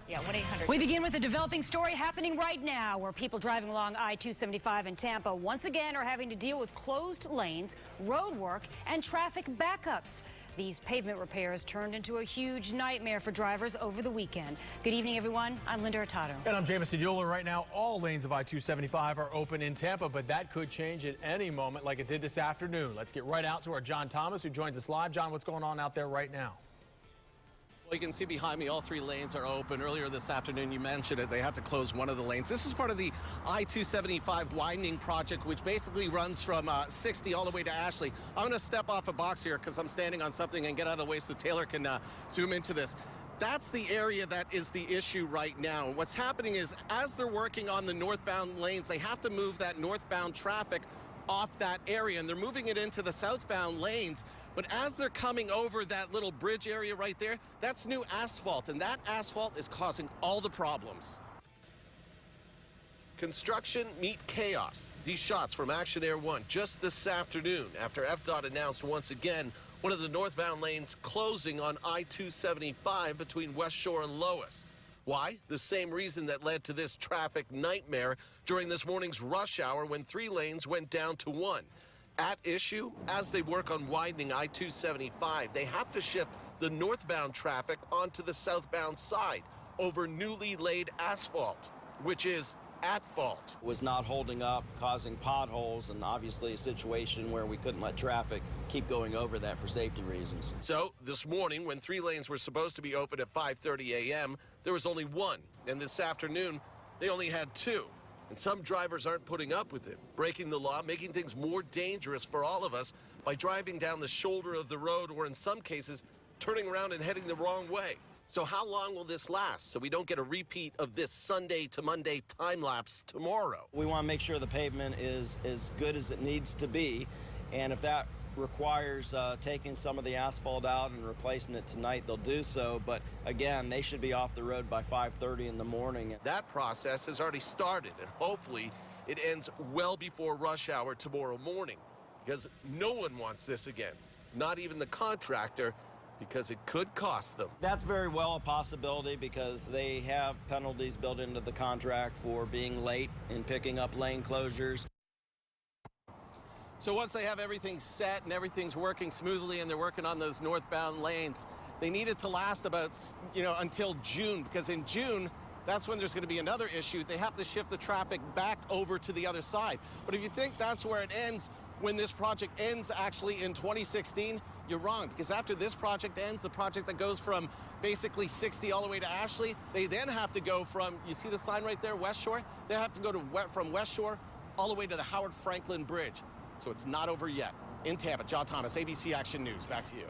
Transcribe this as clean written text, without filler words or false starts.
Yeah, 1-800. We begin with a developing story happening right now where people driving along I-275 in Tampa once again are having to deal with closed lanes, road work, and traffic backups. These pavement repairs turned into a huge nightmare for drivers over the weekend. Good evening, everyone. I'm Linda Hurtado. And I'm Jamison Euler. Right now, all lanes of I-275 are open in Tampa, but that could change at any moment like it did this afternoon. Let's get right out to our John Thomas, who joins us live. John, what's going on out there right now? Well, you can see behind me all three lanes are open. Earlier this afternoon, you mentioned it, they had to close one of the lanes. This is part of the I-275 widening project, which basically runs from 60 all the way to Ashley. I'm going to step off a box here because I'm standing on something and get out of the way so Taylor can zoom into this. That's the area that is the issue right now. What's happening is as they're working on the northbound lanes, they have to move that northbound traffic off that area, and they're moving it into the southbound lanes. But as they're coming over that little bridge area right there, that's new asphalt, and that asphalt is causing all the problems. Construction meet chaos. These shots from Action Air 1 just this afternoon after FDOT announced once again one of the northbound lanes closing on I-275 between West Shore and Lois. Why? The same reason that led to this traffic nightmare during this morning's rush hour when 3 lanes went down to 1. At issue, as they work on widening I-275, they have to shift the northbound traffic onto the southbound side over newly laid asphalt, which is at fault. Was not holding up, causing potholes, and obviously a situation where we couldn't let traffic keep going over that for safety reasons. So this morning, when 3 lanes were supposed to be open at 5:30 a.m., there was only 1. And this afternoon, they only had 2. And some drivers aren't putting up with it, breaking the law, making things more dangerous for all of us by driving down the shoulder of the road or in some cases, turning around and heading the wrong way. So how long will this last so we don't get a repeat of this Sunday to Monday time lapse tomorrow? We want to make sure the pavement is as good as it needs to be, and if that requires taking some of the asphalt out and replacing it tonight, they'll do so. But again, they should be off the road by 5:30 in the morning. That process has already started, and hopefully it ends well before rush hour tomorrow morning, because no one wants this again, not even the contractor, because it could cost them. That's very well a possibility because they have penalties built into the contract for being late in picking up lane closures. So once they have everything set and everything's working smoothly and they're working on those northbound lanes, they need it to last about, until June, because in June, that's when there's going to be another issue. They have to shift the traffic back over to the other side. But if you think that's where it ends, when this project ends actually in 2016, you're wrong, because after this project ends, the project that goes from basically 60 all the way to Ashley, they then have to go from, you see the sign right there, West Shore? They have to go from West Shore all the way to the Howard Franklin Bridge. So it's not over yet. In Tampa, John Thomas, ABC Action News. Back to you.